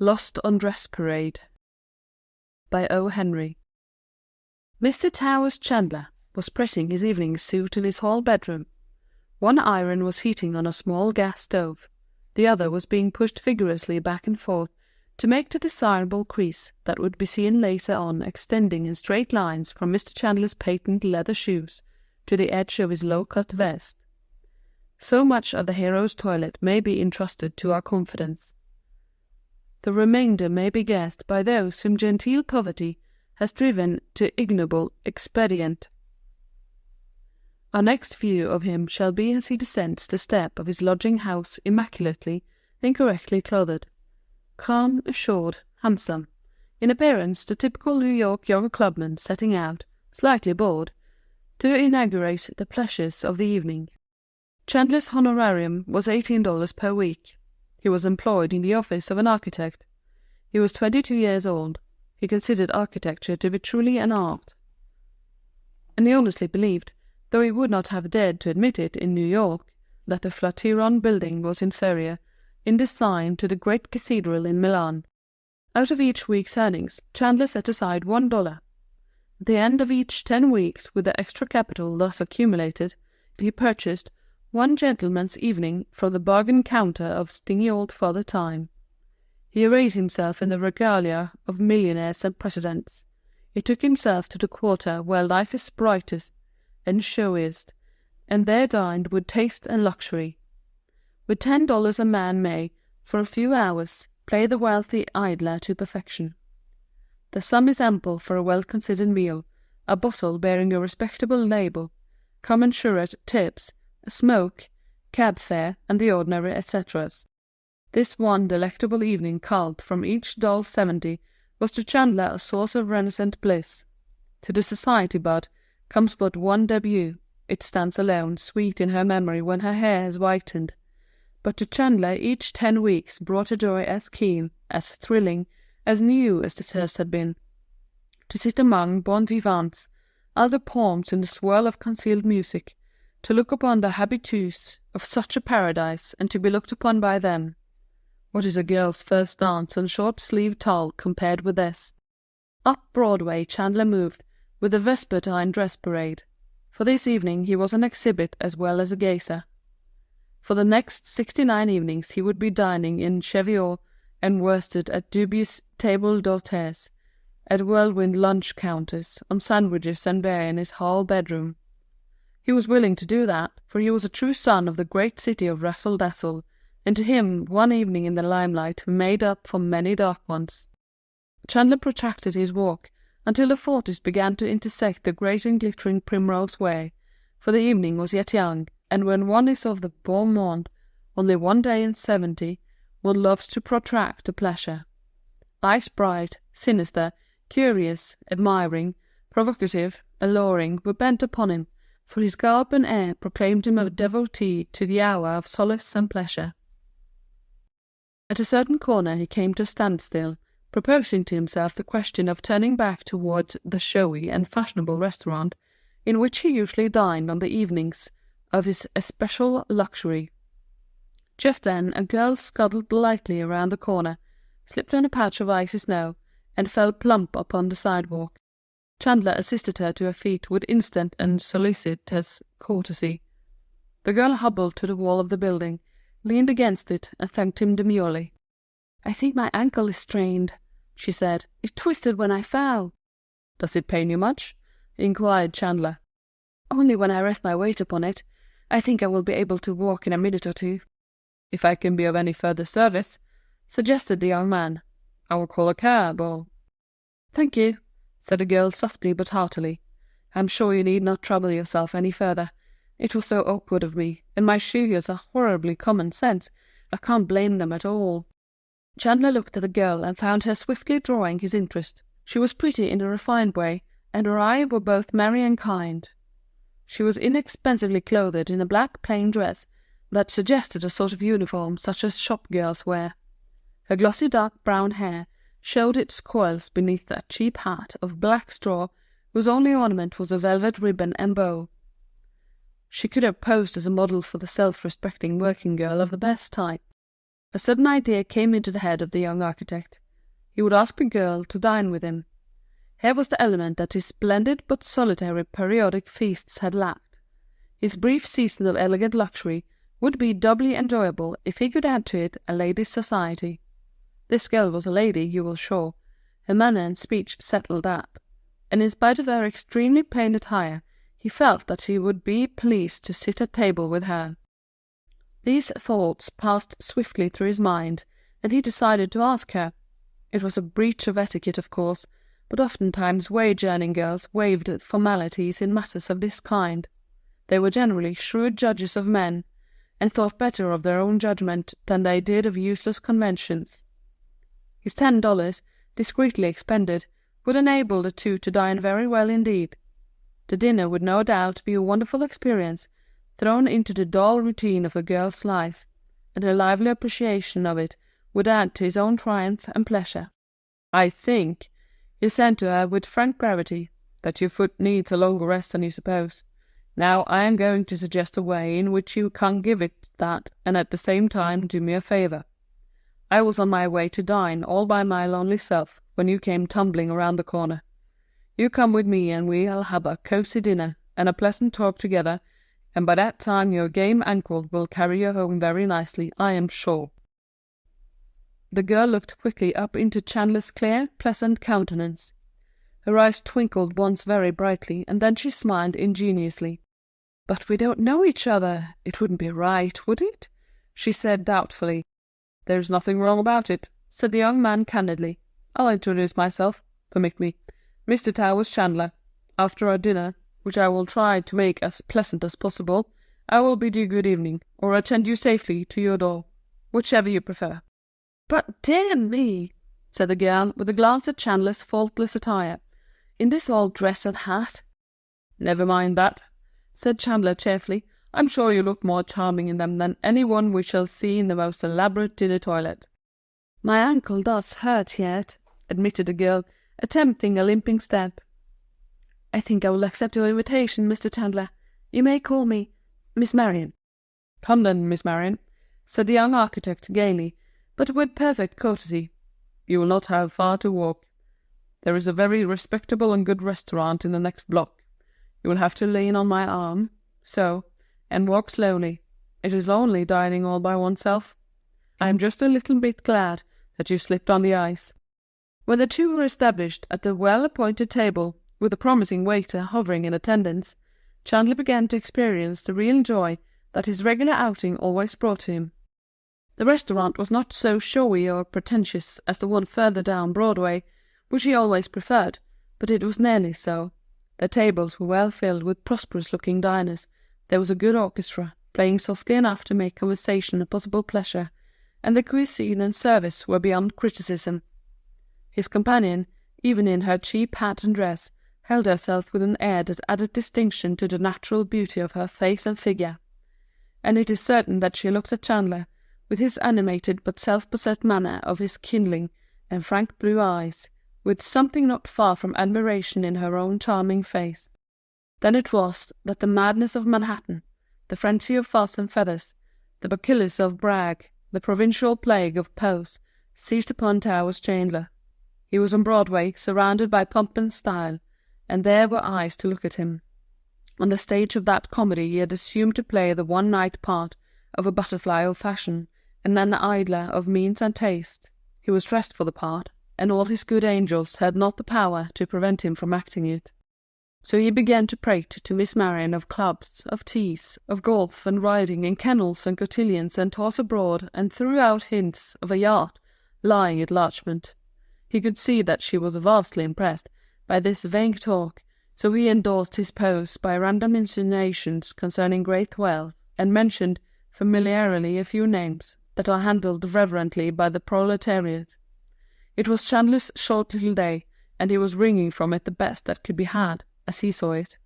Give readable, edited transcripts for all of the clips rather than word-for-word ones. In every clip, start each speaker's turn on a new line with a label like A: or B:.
A: Lost on Dress Parade by O. Henry. Mr. Towers Chandler was pressing his evening suit in his hall bedroom. One iron was heating on a small gas stove. The other was being pushed vigorously back and forth to make the desirable crease that would be seen later on extending in straight lines from Mr. Chandler's patent leather shoes to the edge of his low-cut vest. So much of the hero's toilet may be entrusted to our confidence. The remainder may be guessed by those whom genteel poverty has driven to ignoble expedient. Our next view of him shall be as he descends the step of his lodging-house immaculately and correctly clothed, calm, assured, handsome, in appearance the typical New York young clubman setting out, slightly bored, to inaugurate the pleasures of the evening. Chandler's honorarium was $18 per week. He was employed in the office of an architect. He was 22 years old. He considered architecture to be truly an art. And he honestly believed, though he would not have dared to admit it in New York, that the Flatiron building was inferior in design to the great cathedral in Milan. Out of each week's earnings, Chandler set aside $1. At the end of each 10 weeks, with the extra capital thus accumulated, he purchased one gentleman's evening from the bargain counter of stingy old Father Time. He arrayed himself in the regalia of millionaires and presidents. He took himself to the quarter where life is brightest and showiest, and there dined with taste and luxury. With $10 a man may, for a few hours, play the wealthy idler to perfection. The sum is ample for a well-considered meal, a bottle bearing a respectable label, commensurate tips, a smoke, cab fare, and the ordinary etceteras. This one delectable evening culled from each dull 70 was to Chandler a source of renascent bliss. To the society bud comes but one debut. It stands alone, sweet in her memory when her hair has whitened. But to Chandler each 10 weeks brought a joy as keen, as thrilling, as new as the first had been. To sit among bon vivants, other palms in the swirl of concealed music, to look upon the habitués of such a paradise, and to be looked upon by them. What is a girl's first dance and short-sleeved tulle compared with this? Up Broadway Chandler moved, with the vespertine dress parade. For this evening he was an exhibit as well as a gazer. For the next 69 evenings he would be dining in cheviot and worsted at dubious table d'hôtes, at whirlwind lunch counters, on sandwiches and beer in his hall bedroom. He was willing to do that, for he was a true son of the great city of Razzle-Dazzle, and to him one evening in the limelight made up for many dark ones. Chandler protracted his walk until the 40s began to intersect the great and glittering Primrose Way, for the evening was yet young, and when one is of the beau monde, only 1 day in 70, one loves to protract the pleasure. Eyes bright, sinister, curious, admiring, provocative, alluring, were bent upon him, for his garb and air proclaimed him a devotee to the hour of solace and pleasure. At a certain corner he came to a standstill, proposing to himself the question of turning back toward the showy and fashionable restaurant in which he usually dined on the evenings of his especial luxury. Just then a girl scuttled lightly around the corner, slipped on a patch of icy snow, and fell plump upon the sidewalk. Chandler assisted her to her feet with instant and solicitous courtesy. The girl hobbled to the wall of the building, leaned against it, and thanked him demurely. "I think my ankle is strained," she said. "It twisted when I fell." "Does it pain you much?" inquired Chandler. "Only when I rest my weight upon it. I think I will be able to walk in a minute or two." "If I can be of any further service," suggested the young man, "I will call a cab, or—" "Thank you," said the girl softly but heartily. "I'm sure you need not trouble yourself any further. It was so awkward of me, and my shoes are horribly common sense. I can't blame them at all." Chandler looked at the girl and found her swiftly drawing his interest. She was pretty in a refined way, and her eyes were both merry and kind. She was inexpensively clothed in a black plain dress that suggested a sort of uniform such as shop girls wear. Her glossy dark brown hair showed its coils beneath a cheap hat of black straw whose only ornament was a velvet ribbon and bow. She could have posed as a model for the self-respecting working girl of the best type. A sudden idea came into the head of the young architect. He would ask the girl to dine with him. Here was the element that his splendid but solitary periodic feasts had lacked. His brief season of elegant luxury would be doubly enjoyable if he could add to it a lady's society. This girl was a lady, you were sure. Her manner and speech settled that, and in spite of her extremely plain attire, he felt that he would be pleased to sit at table with her. These thoughts passed swiftly through his mind, and he decided to ask her. It was a breach of etiquette, of course, but oftentimes wage-earning girls waived formalities in matters of this kind. They were generally shrewd judges of men, and thought better of their own judgment than they did of useless conventions. His $10, discreetly expended, would enable the two to dine very well indeed. The dinner would no doubt be a wonderful experience, thrown into the dull routine of the girl's life, and her lively appreciation of it would add to his own triumph and pleasure. "I think," he said to her with frank gravity, "that your foot needs a longer rest than you suppose. Now I am going to suggest a way in which you can give it that, and at the same time do me a favor. I was on my way to dine all by my lonely self when you came tumbling around the corner. You come with me and we'll have a cozy dinner and a pleasant talk together, and by that time your game ankle will carry you home very nicely, I am sure." The girl looked quickly up into Chandler's clear, pleasant countenance. Her eyes twinkled once very brightly, and then she smiled ingenuously. "But we don't know each other. It wouldn't be right, would it?" she said doubtfully. "There's nothing wrong about it," said the young man candidly. "I'll introduce myself. Permit me. Mr. Towers Chandler. After our dinner, which I will try to make as pleasant as possible, I will bid you good evening, or attend you safely to your door, whichever you prefer." "But dear me," said the girl, with a glance at Chandler's faultless attire, "in this old dress and hat." "Never mind that," said Chandler cheerfully. "I'm sure you look more charming in them than any one we shall see in the most elaborate dinner toilet." "My ankle does hurt yet," admitted the girl, attempting a limping step. "I think I will accept your invitation, Mr. Chandler. You may call me Miss Marian." "Come then, Miss Marian," said the young architect gaily, but with perfect courtesy. "You will not have far to walk. There is a very respectable and good restaurant in the next block. You will have to lean on my arm, so, and walk slowly. It is lonely dining all by oneself. I am just a little bit glad that you slipped on the ice." When the two were established at the well-appointed table, with a promising waiter hovering in attendance, Chandler began to experience the real joy that his regular outing always brought to him. The restaurant was not so showy or pretentious as the one further down Broadway, which he always preferred, but it was nearly so. The tables were well filled with prosperous-looking diners. There was a good orchestra, playing softly enough to make conversation a possible pleasure, and the cuisine and service were beyond criticism. His companion, even in her cheap hat and dress, held herself with an air that added distinction to the natural beauty of her face and figure, and it is certain that she looked at Chandler, with his animated but self-possessed manner of his kindling, and frank blue eyes, with something not far from admiration in her own charming face. Then it was that the madness of Manhattan, the frenzy of fuss and feathers, the bacillus of brag, the provincial plague of pose, seized upon Towers Chandler. He was on Broadway, surrounded by pomp and style, and there were eyes to look at him. On the stage of that comedy he had assumed to play the one-night part of a butterfly of fashion, and an idler of means and taste. He was dressed for the part, and all his good angels had not the power to prevent him from acting it. So he began to prate to Miss Marian of clubs, of teas, of golf and riding, and kennels and cotillions, and tours abroad, and threw out hints of a yacht lying at Larchmont. He could see that she was vastly impressed by this vague talk, so he endorsed his pose by random insinuations concerning great wealth, and mentioned familiarly a few names that are handled reverently by the proletariat. It was Chandler's short little day, and he was wringing from it the best that could be had, as he saw it.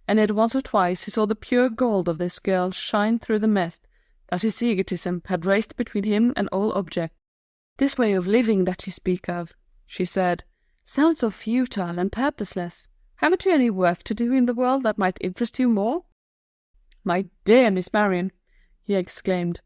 A: And yet once or twice he saw the pure gold of this girl shine through the mist that his egotism had raised between him and all object. "This way of living that you speak of," she said, "sounds so futile and purposeless. Haven't you any work to do in the world that might interest you more?" "My dear Miss Marian," he exclaimed.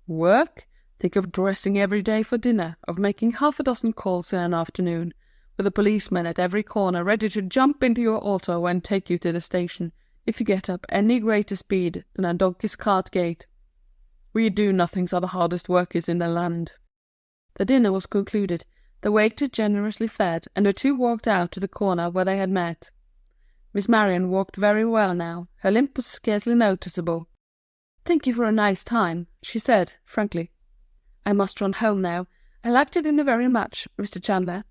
A: "Work? Think of dressing every day for dinner, of making half a dozen calls in an afternoon, with a policeman at every corner ready to jump into your auto and take you to the station if you get up any greater speed than a donkey's cart gait. We do-nothings are the hardest workers in the land." The dinner was concluded, the waiter generously fed, and the two walked out to the corner where they had met. Miss Marian walked very well now. Her limp was scarcely noticeable. "Thank you for a nice time," she said, frankly. "I must run home now. I liked it dinner very much, Mr. Chandler."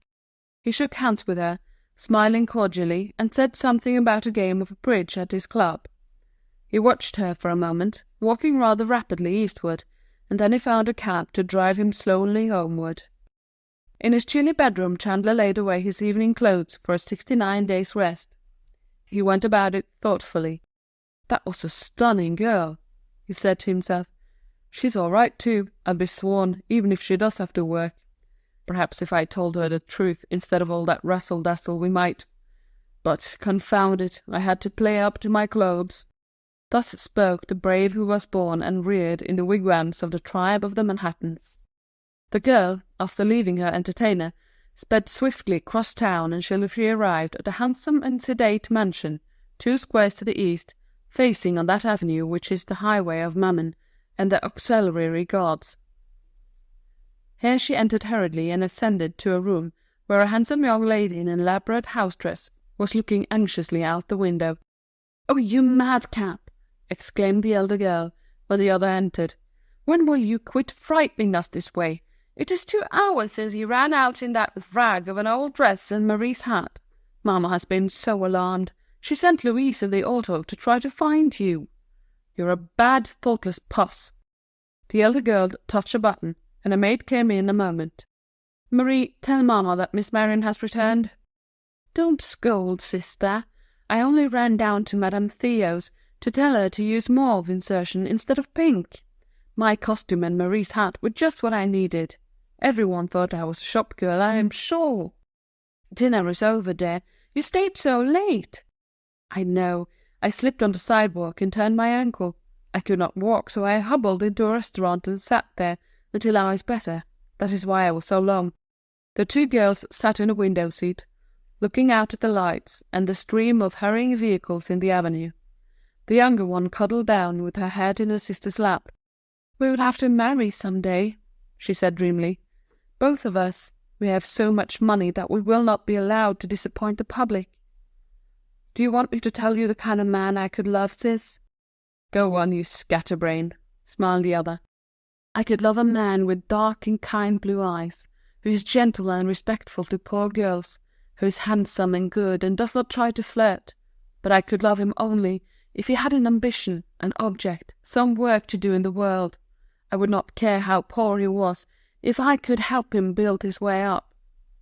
A: He shook hands with her, smiling cordially, and said something about a game of bridge at his club. He watched her for a moment, walking rather rapidly eastward, and then he found a cab to drive him slowly homeward. In his chilly bedroom Chandler laid away his evening clothes for a 69 days' rest. He went about it thoughtfully. "That was a stunning girl," he said to himself. "She's all right, too, I'll be sworn, even if she does have to work. Perhaps if I told her the truth instead of all that rustle-dazzle we might. But, confound it, I had to play up to my clothes." Thus spoke the brave who was born and reared in the wigwams of the tribe of the Manhattans. The girl, after leaving her entertainer, sped swiftly across town until she arrived at a handsome and sedate mansion, 2 squares to the east, facing on that avenue which is the highway of Mammon and the auxiliary gods. Here she entered hurriedly and ascended to a room where a handsome young lady in an elaborate house-dress was looking anxiously out the window. "Oh, you madcap!" exclaimed the elder girl, when the other entered. "When will you quit frightening us this way? It is 2 hours since you ran out in that rag of an old dress and Marie's hat. Mamma has been so alarmed. She sent Louise in the auto to try to find you. You're a bad, thoughtless puss." The elder girl touched a button, and a maid came in a moment. "Marie, tell Mamma that Miss Marian has returned." "Don't scold, sister. I only ran down to Madame Theo's to tell her to use mauve insertion instead of pink. My costume and Marie's hat were just what I needed. Everyone thought I was a shop girl, I am sure." "Dinner is over, dear. You stayed so late." "I know. I slipped on the sidewalk and turned my ankle. I could not walk, so I hobbled into a restaurant and sat there until I was better. That is why I was so long." The 2 girls sat in a window seat, looking out at the lights and the stream of hurrying vehicles in the avenue. The younger one cuddled down with her head in her sister's lap. "We will have to marry some day," she said dreamily. "Both of us. We have so much money that we will not be allowed to disappoint the public." "Do you want me to tell you the kind of man I could love, sis?" "Go on, you scatterbrain," smiled the other. "I could love a man with dark and kind blue eyes, who is gentle and respectful to poor girls, who is handsome and good and does not try to flirt. But I could love him only if he had an ambition, an object, some work to do in the world. I would not care how poor he was, if I could help him build his way up.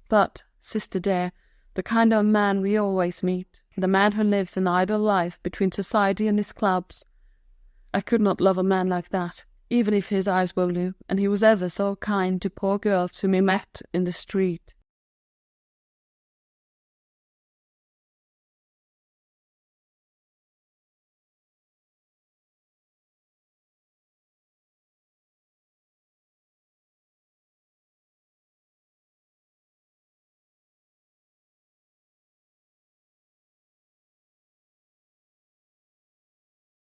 A: But, sister dear, the kind of man we always meet, the man who lives an idle life between society and his clubs, I could not love a man like that, even if his eyes were blue, and he was ever so kind to poor girls whom he met in the street.